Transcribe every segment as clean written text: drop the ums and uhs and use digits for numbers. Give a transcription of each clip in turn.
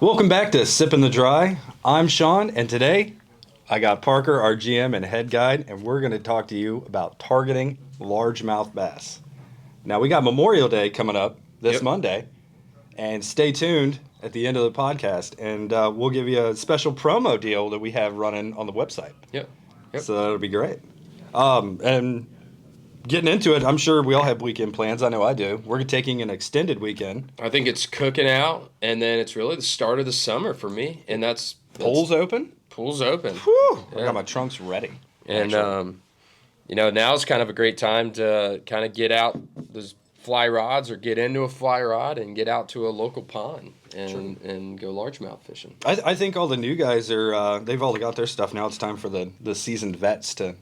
Welcome back to Sippin' the Dry. I'm Sean, and today I got Parker, our GM and head guide, and we're going to talk to you about targeting largemouth bass. Now, we got Memorial Day coming up this Monday, and stay tuned at the end of the podcast, and we'll give you a special promo deal that we have running on the website. Yep. So that'll be great. And getting into it, I'm sure we all have weekend plans. I know I do. We're taking an extended weekend. I think it's cooking out, and then it's really the start of the summer for me, and that's Pools open? Pools open. Whew, Yeah. I got my trunks ready. And now's kind of a great time to kind of get out those fly rods or get into a fly rod and get out to a local pond and go largemouth fishing. I think all the new guys are they've all got their stuff now. It's time for the seasoned vets to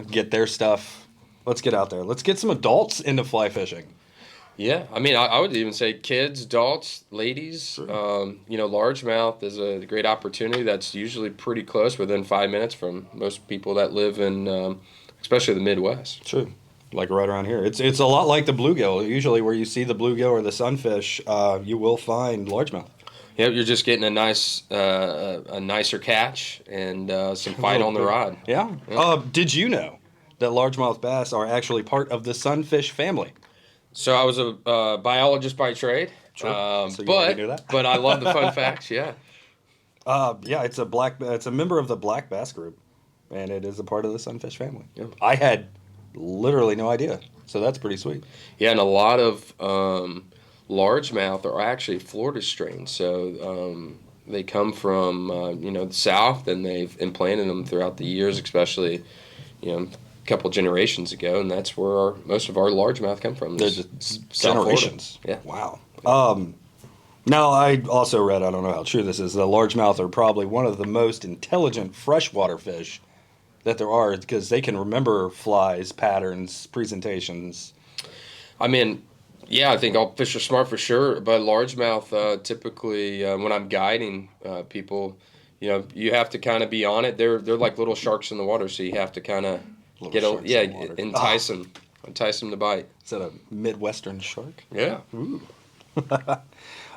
get their stuff. Let's get out there. Let's get some adults into fly fishing. Yeah, I mean, I would even say kids, adults, ladies. Sure. Largemouth is a great opportunity that's usually pretty close, within 5 minutes from most people that live in, especially the Midwest. True. Like right around here. It's a lot like the bluegill. Usually where you see the bluegill or the sunfish, you will find largemouth. Yep, you're just getting a nicer catch and some fight on the rod. Yeah. Did you know that largemouth bass are actually part of the sunfish family? So I was a biologist by trade, So you already knew that? but I love the fun facts. Yeah. It's a member of the black bass group, and it is a part of the sunfish family. Yeah. I had literally no idea, so that's pretty sweet. Yeah, and a lot of largemouth are actually Florida strains. So they come from the south, and they've implanted them throughout the years, especially a couple generations ago, and that's where most of our largemouth come from. They're just generations. Yeah. Wow. Now, I also read, I don't know how true this is, that largemouth are probably one of the most intelligent freshwater fish that there are, because they can remember flies, patterns, presentations. I mean, yeah, I think all fish are smart for sure, but largemouth, typically, when I'm guiding people, you have to kind of be on it. They're like little sharks in the water, so you have to kind of entice them to bite. Is that a Midwestern shark? Yeah. Ooh.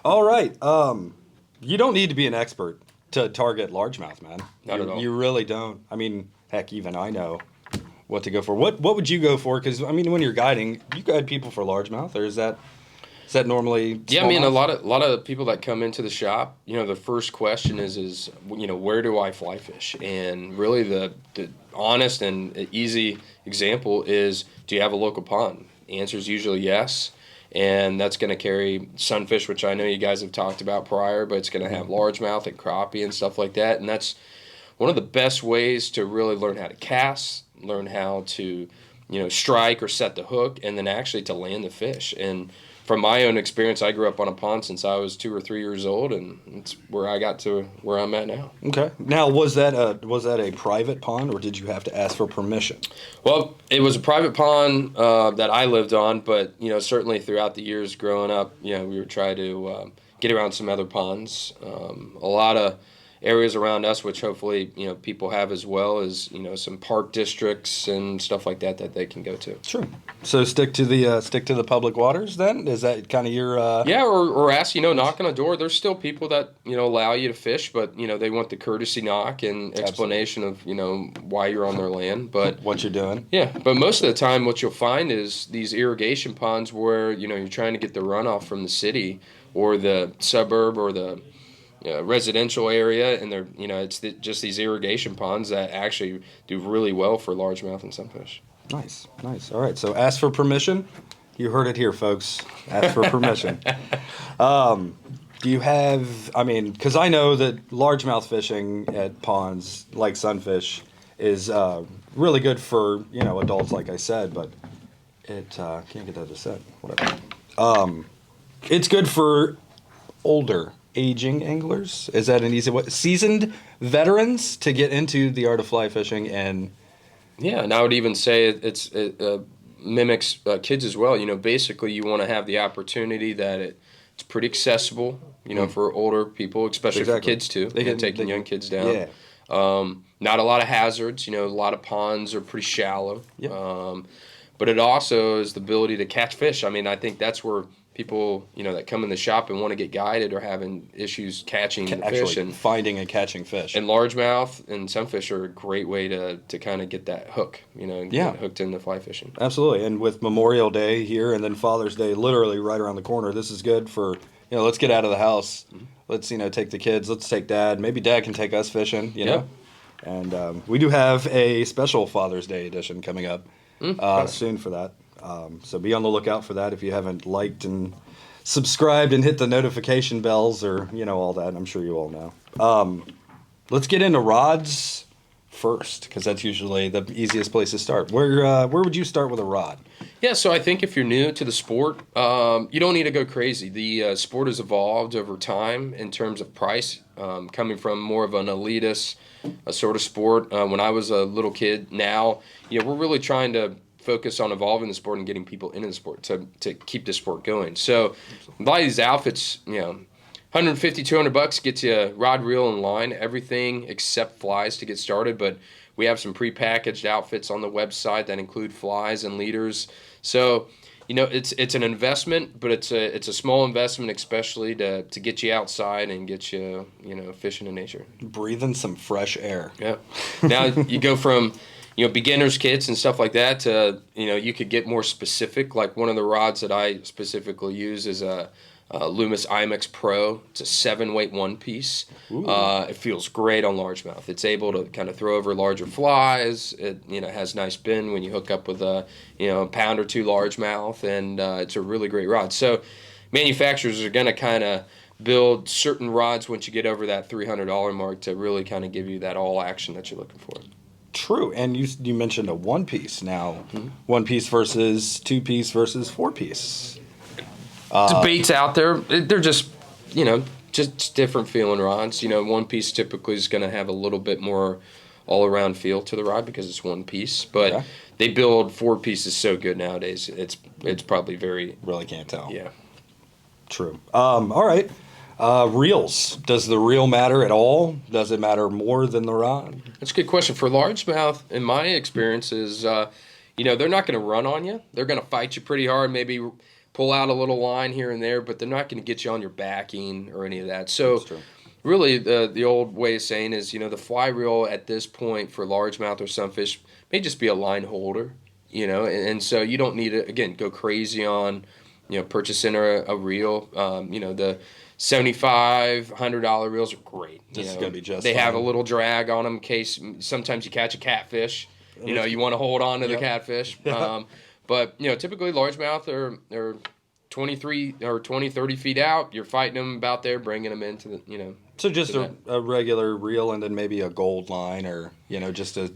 All right. You don't need to be an expert to target largemouth, man. Not at all. You really don't. I mean, heck, even I know what to go for. What would you go for? Because I mean, when you're guiding, you guide people for largemouth, or is that normally? Yeah, I mean, a lot of people that come into the shop, the first question is where do I fly fish? And really the honest and easy example is, do you have a local pond? The answer is usually yes. And that's going to carry sunfish, which I know you guys have talked about prior, but it's going to have largemouth and crappie and stuff like that. And that's one of the best ways to really learn how to cast, learn how to, strike or set the hook, and then actually to land the fish. And from my own experience, I grew up on a pond since I was 2 or 3 years old, and it's where I got to where I'm at now. Okay. Now, was that a private pond, or did you have to ask for permission? Well, it was a private pond that I lived on, but certainly throughout the years growing up, we were trying to get around some other ponds. A lot of areas around us, which hopefully people have as well, as some park districts and stuff like that they can go to. Sure. So stick to the public waters then. Is that kind of your? Yeah, or ask knock on a door. There's still people that allow you to fish, but they want the courtesy knock and explanation of why you're on their land, but what you're doing. Yeah, but most of the time, what you'll find is these irrigation ponds where you're trying to get the runoff from the city or the suburb or the residential area, and they're it's just these irrigation ponds that actually do really well for largemouth and sunfish. Nice. All right, so ask for permission. You heard it here, folks. Ask for permission. Do you have? I mean, because I know that largemouth fishing at ponds like sunfish is really good for adults, like I said, but it can't get that to set. Whatever. It's good for older, aging anglers. Is that an easy way? Seasoned veterans to get into the art of fly fishing, and yeah, and I would even say it mimics kids as well. Basically you want to have the opportunity that it's pretty accessible, for older people, especially for kids too. Taking young kids down. Yeah. Not a lot of hazards. A lot of ponds are pretty shallow. Yep. But it also is the ability to catch fish. I mean, I think that's where people, that come in the shop and want to get guided or having issues catching the fish. Actually And finding and catching fish. And largemouth and sunfish are a great way to kind of get that hook, and get hooked into fly fishing. Absolutely. And with Memorial Day here and then Father's Day literally right around the corner, this is good for, let's get out of the house. Let's, take the kids. Let's take Dad. Maybe Dad can take us fishing, know. And we do have a special Father's Day edition coming up soon for that. So be on the lookout for that if you haven't liked and subscribed and hit the notification bells or, all that. I'm sure you all know. Let's get into rods first, because that's usually the easiest place to start. Where would you start with a rod? Yeah, so I think if you're new to the sport, you don't need to go crazy. The sport has evolved over time in terms of price, coming from more of an elitist sort of sport when I was a little kid. Now, we're really trying to focus on evolving the sport and getting people into the sport to keep the sport going. So, buy these outfits, $150, $200 gets you rod, reel, and line, everything except flies to get started. But we have some prepackaged outfits on the website that include flies and leaders. So, it's an investment, but it's a small investment, especially to get you outside and get you, fishing in nature. Breathing some fresh air. Yeah. Now you go from beginners kits and stuff like that to, you could get more specific. Like one of the rods that I specifically use is a Loomis IMAX Pro. It's a 7-weight one-piece. It feels great on largemouth. It's able to kind of throw over larger flies. It has nice bend when you hook up with a pound or two largemouth, and it's a really great rod. So manufacturers are going to kind of build certain rods once you get over that $300 mark to really kind of give you that all action that you're looking for. True, and you mentioned a one-piece. Now, one-piece versus two-piece versus four-piece. Debates out there. They're just, just different feeling rods. One piece typically is going to have a little bit more all-around feel to the rod because it's one piece. But they build four pieces so good nowadays. It's probably very... Really can't tell. Yeah. True. All right. Reels. Does the reel matter at all? Does it matter more than the rod? That's a good question. For largemouth, in my experience, is, they're not going to run on you. They're going to fight you pretty hard, maybe pull out a little line here and there, but they're not going to get you on your backing or any of that. So really the old way of saying is, the fly reel at this point for largemouth or sunfish may just be a line holder, and so you don't need to, again, go crazy on, purchasing a reel. The $75, $100 reels are great. This is going to be just They fine. have a little drag on them in case sometimes you catch a catfish. You want to hold on to the catfish. But, typically largemouth are 23 or 20, 30 feet out. You're fighting them about there, bringing them into the, So just a regular reel and then maybe a gold line or, just a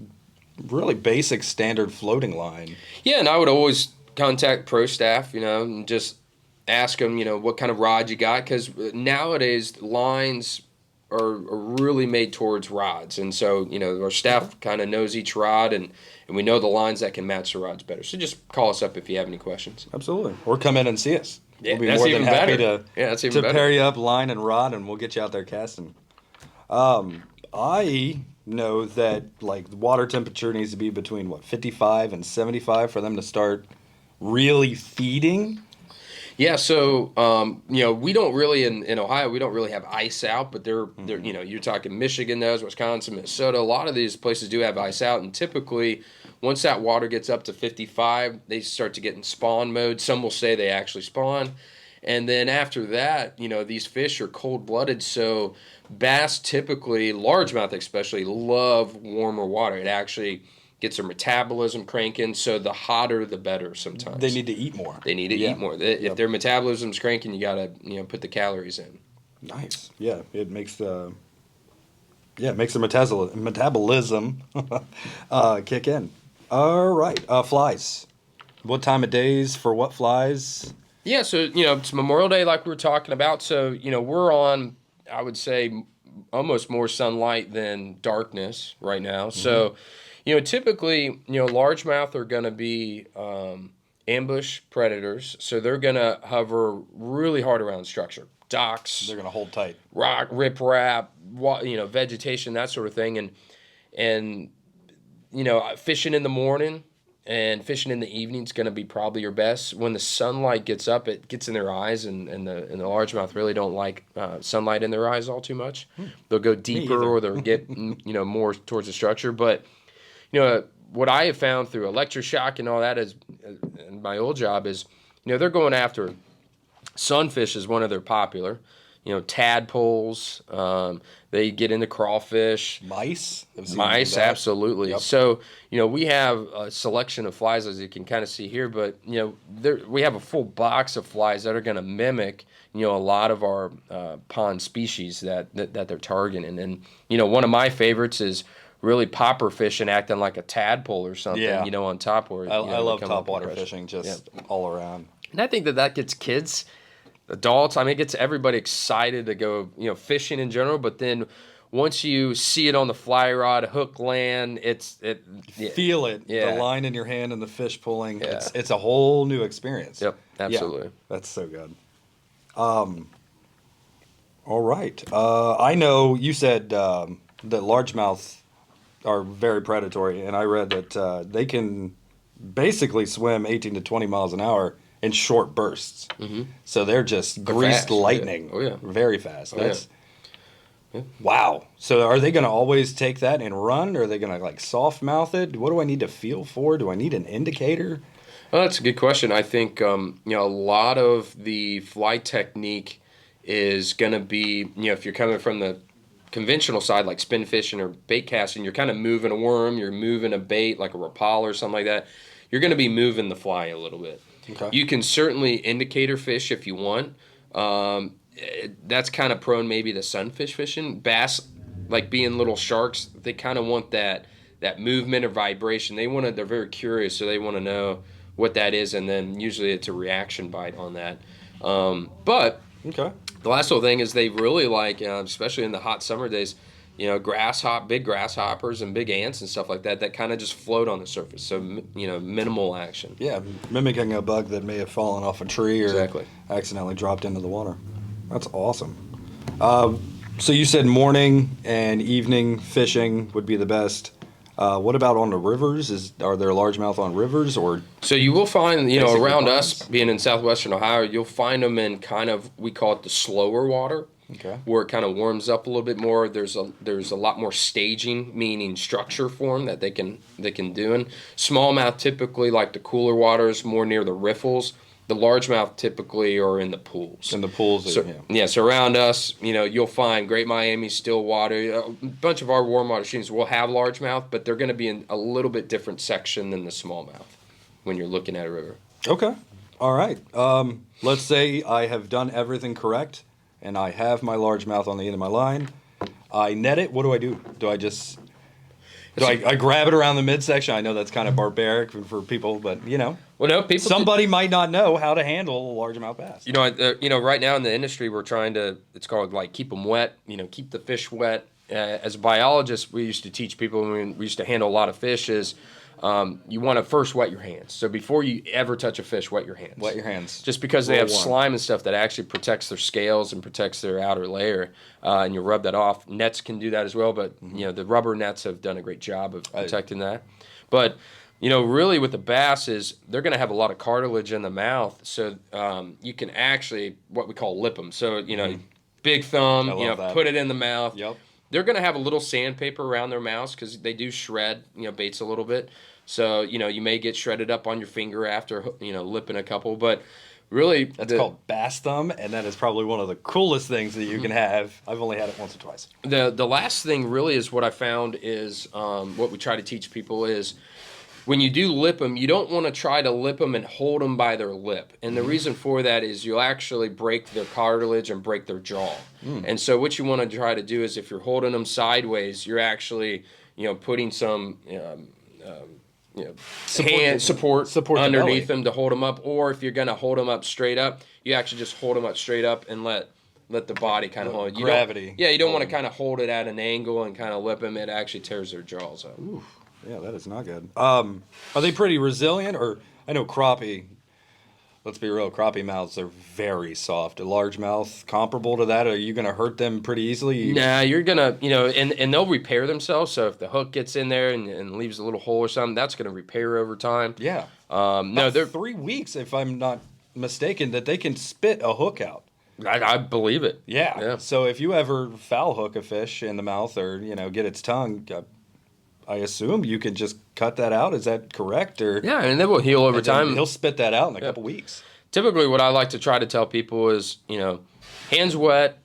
really basic standard floating line. Yeah, and I would always contact pro staff, and just ask them, what kind of rod you got. Because nowadays lines are really made towards rods. And so, our staff kind of knows each rod and we know the lines that can match the rods better. So just call us up if you have any questions. Absolutely. Or come in and see us. Yeah, we'll be that's more than even happy better. That's even better. pair you up line and rod, and we'll get you out there casting. I know that like the water temperature needs to be between 55 and 75 for them to start really feeding. Yeah, so we don't really in Ohio we don't really have ice out, but they're you're talking Michigan does, Wisconsin, Minnesota. A lot of these places do have ice out, and typically once that water gets up to 55, they start to get in spawn mode. Some will say they actually spawn, and then after that, these fish are cold blooded. So bass typically, largemouth especially, love warmer water. It actually gets their metabolism cranking, so the hotter the better sometimes. They need to eat more. They need to eat more. If their metabolism's cranking, you gotta put the calories in. Nice. Yeah, it makes the metabolism kick in. All right, flies. What time of days for what flies? Yeah, so it's Memorial Day like we were talking about. So we're on, I would say, almost more sunlight than darkness right now. So typically, largemouth are going to be ambush predators. So they're going to hover really hard around structure. Docks. They're going to hold tight. Rock, riprap, vegetation, that sort of thing. And fishing in the morning and fishing in the evening is going to be probably your best. When the sunlight gets up, it gets in their eyes, and the largemouth really don't like sunlight in their eyes all too much. They'll go deeper or they'll get more towards the structure. But what I have found through electroshock and all that is, and my old job is, they're going after sunfish is one of their popular. Tadpoles. They get into crawfish. Mice? Mice, absolutely. Yep. So, we have a selection of flies, as you can kind of see here, but, we have a full box of flies that are going to mimic, a lot of our pond species that they're targeting. And, one of my favorites is really popper fishing, acting like a tadpole or something, on top. Where, I love topwater fishing just all around. And I think that gets kids, adults, it gets everybody excited to go, fishing in general. But then once you see it on the fly rod, hook land, feel it, the line in your hand and the fish pulling. Yeah. It's a whole new experience. Yep, absolutely. Yeah, that's so good. All right. I know you said that largemouth are very predatory, and I read that they can basically swim 18 to 20 miles an hour in short bursts. Mm-hmm. So they're just greased fast. lightning. Yeah. Oh, yeah. Very fast. Wow. So are they going to always take that and run? Or are they going to soft mouth it? What do I need to feel for? Do I need an indicator? Well, that's a good question. I think, a lot of the fly technique is going to be, if you're coming from the conventional side, like spin fishing or bait casting, you're kind of moving a worm, you're moving a bait like a rapala or something like that. You're going to be moving the fly a little bit. Okay. You can certainly indicator fish if you want. That's kind of prone maybe to sunfish fishing. Bass, like being little sharks, they kind of want that movement or vibration. They're very curious, so they want to know what that is, and then usually it's a reaction bite on that. But the last little thing is they really like, especially in the hot summer days, big grasshoppers and big ants and stuff like that kind of just float on the surface. So, minimal action. Yeah, mimicking a bug that may have fallen off a tree or accidentally dropped into the water. That's awesome. So you said morning and evening fishing would be the best. What about on the rivers? Are there largemouth on rivers or? So you will find, around us being in Southwestern Ohio, you'll find them in kind of, we call it the slower water. Okay. Where it kind of warms up a little bit more. There's a lot more staging, meaning structure form that they can do. And smallmouth typically like the cooler waters, more near the riffles. The largemouth typically are in the pools. In the pools, So around us, you'll find Great Miami, Stillwater, a bunch of our warm water streams will have largemouth, but they're going to be in a little bit different section than the smallmouth when you're looking at a river. Okay. All right. Let's say I have done everything correct, and I have my largemouth on the end of my line. I net it. What do I do? Do I grab it around the midsection? I know that's kind of barbaric for people, but Well, no, somebody might not know how to handle a largemouth bass. Right now in the industry, we're trying to. It's called keep them wet. Keep the fish wet. As biologists, we used to teach people when we used to handle a lot of fish is. You want to first wet your hands. So before you ever touch a fish, wet your hands. Wet your hands. Just because they have slime and stuff that actually protects their scales and protects their outer layer, and you rub that off. Nets can do that as well, but the rubber nets have done a great job of protecting that. But really with the bass is they're going to have a lot of cartilage in the mouth, so you can actually what we call lip them. So big thumb, put it in the mouth. Yep. They're going to have a little sandpaper around their mouths because they do shred, baits a little bit. So, you may get shredded up on your finger after, lipping a couple. But really... That's called bass thumb, and that is probably one of the coolest things that you can have. I've only had it once or twice. The last thing really is what I found is what we try to teach people is when you do lip them, you don't want to try to lip them and hold them by their lip. And the reason for that is you'll actually break their cartilage and break their jaw. And so what you want to try to do is if you're holding them sideways, you're actually, putting some support underneath them to hold them up. Or if you're going to hold them up straight up, you actually just hold them up straight up and let the body kind of hold it. Gravity. You don't want to kind of hold it at an angle and kind of lip them. It actually tears their jaws up. Yeah, that is not good. Are they pretty resilient? Or I know crappie, let's be real, crappie mouths are very soft. A largemouth comparable to that, are you going to hurt them pretty easily? Nah, you're gonna, and they'll repair themselves. So if the hook gets in there and leaves a little hole or something, that's gonna repair over time. Yeah. No, they're 3 weeks, if I'm not mistaken, that they can spit a hook out. I believe it. Yeah. So if you ever foul hook a fish in the mouth or, get its tongue, I assume you can just cut that out. Is that correct? Or Yeah, and they will heal over and then time. he'll spit that out in a couple weeks. Typically, what I like to try to tell people is, hands wet,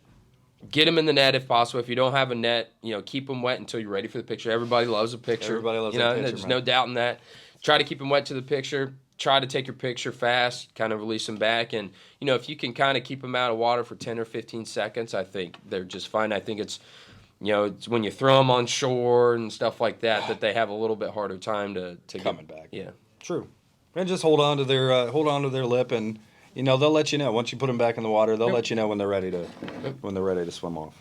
get them in the net if possible. If you don't have a net, keep them wet until you're ready for the picture. Everybody loves a picture. Everybody loves a picture, There's man. no doubt in that. Try to keep them wet to the picture. Try to take your picture fast, kind of release them back. And, if you can kind of keep them out of water for 10 or 15 seconds, I think they're just fine. I think it's, it's when you throw them on shore and stuff like that they have a little bit harder time to Coming back. Yeah. True. And just hold on to their lip, and they'll let you know once you put them back in the water. They'll let you know when they're ready to swim off.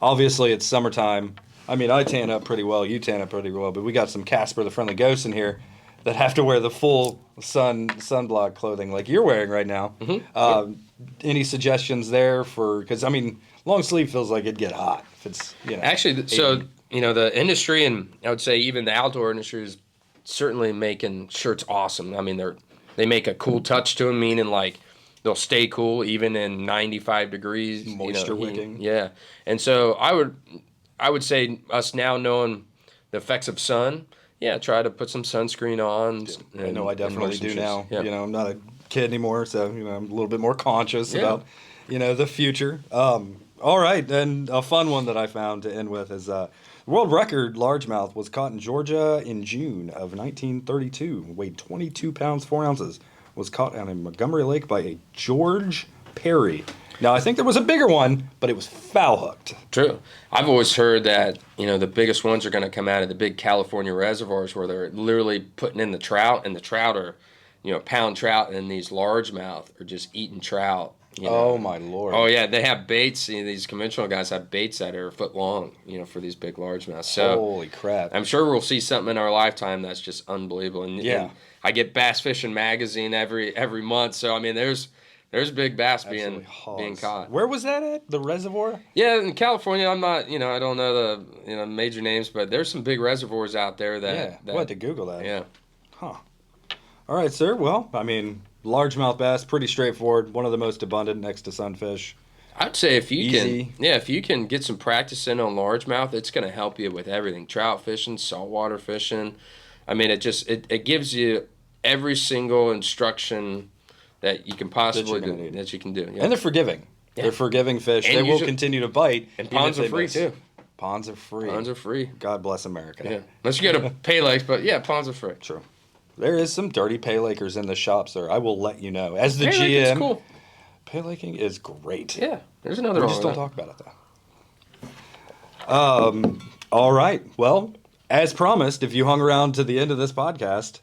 Obviously it's summertime. I mean, I tan up pretty well. You tan up pretty well, but we got some Casper the Friendly Ghosts in here that have to wear the full sunblock clothing like you're wearing right now. Mm-hmm. Any suggestions there because long sleeve feels like it'd get hot if it's Actually, 80. so the industry, and I would say even the outdoor industry, is certainly making shirts awesome. I mean, they make a cool touch to them, meaning like they'll stay cool even in 95 degrees, Moisture heat. wicking. Yeah, and so I would say us now knowing the effects of sun. Yeah, try to put some sunscreen on. I know I definitely do now. Yeah. I'm not a kid anymore, so I'm a little bit more conscious about the future. All right, and a fun one that I found to end with is world record largemouth was caught in Georgia in June of 1932. Weighed 22 pounds 4 ounces. Was caught on a Montgomery Lake by a George Perry. Now, I think there was a bigger one, but it was foul hooked. True. I've always heard that, the biggest ones are going to come out of the big California reservoirs where they're literally putting in the trout, and the trout are, pound trout, and these largemouth are just eating trout. Oh, my Lord. Oh, yeah. They have baits. These conventional guys have baits that are a foot long, for these big largemouths. So holy crap. I'm sure we'll see something in our lifetime that's just unbelievable. And I get Bass Fishing Magazine every month. So, there's big bass being caught. Where was that at? The reservoir? Yeah, in California, I'm not, I don't know the major names, but there's some big reservoirs out there that. We'll have to Google that. Yeah. Huh. All right, sir. Well, largemouth bass, pretty straightforward. One of the most abundant next to sunfish. I'd say if you Easy. if you can get some practice in on largemouth, it's going to help you with everything. Trout fishing, saltwater fishing. It gives you every single instruction that you can possibly do. That you can do. Yeah. And they're forgiving. Yeah. They're forgiving fish. And they will continue to bite. And ponds are free, too. Ponds are free. Ponds are free. God bless America. Yeah. Unless you go to Pay Lakes, but yeah, ponds are free. True. There is some dirty Pay Lakers in the shop, sir. I will let you know. As the Pay GM, Lake is cool. Pay Laking is great. Yeah. There's another We one. just don't talk about it, though. All right. Well, as promised, if you hung around to the end of this podcast,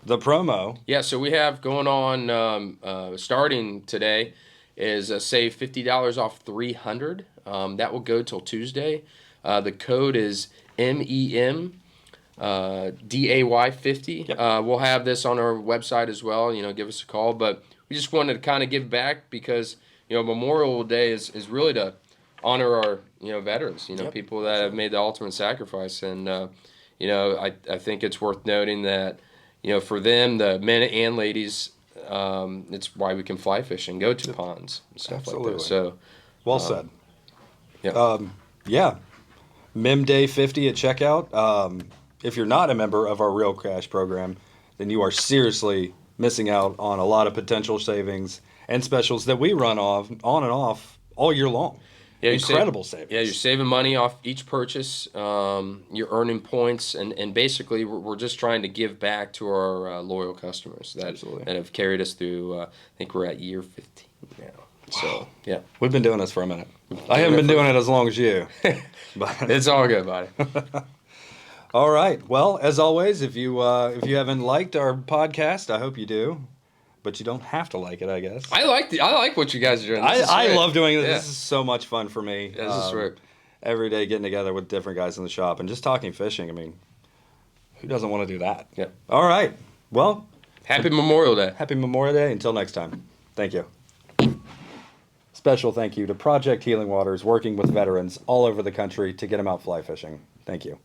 the promo. Yeah, so we have going on starting today is save $50 off 300. That will go till Tuesday. The code is MEM DAY 50. Yep. We'll have this on our website as well. Give us a call. But we just wanted to kind of give back because Memorial Day is really to honor our veterans. People that have made the ultimate sacrifice. And I think it's worth noting that. For them, the men and ladies, it's why we can fly fish and go to ponds and stuff Absolutely. like that. So, Well said. Yeah. Yeah. MEM Day 50 at checkout. If you're not a member of our Real Cash program, then you are seriously missing out on a lot of potential savings and specials that we run on and off all year long. Yeah, incredible savings. Yeah, you're saving money off each purchase. You're earning points, and basically we're just trying to give back to our loyal customers that have carried us through. I think we're at year 15 now. So yeah, we've been doing this for a minute. I haven't been doing it as long as you, but it's all good, buddy. All right. Well, as always, if you haven't liked our podcast, I hope you do. But you don't have to like it, I guess. I like what you guys are doing. I love doing this. Yeah. This is so much fun for me. Yeah, this is great. Every day getting together with different guys in the shop and just talking fishing. Who doesn't want to do that? Yeah. All right. Well, Happy Memorial Day. Happy Memorial Day. Until next time. Thank you. Special thank you to Project Healing Waters, working with veterans all over the country to get them out fly fishing. Thank you.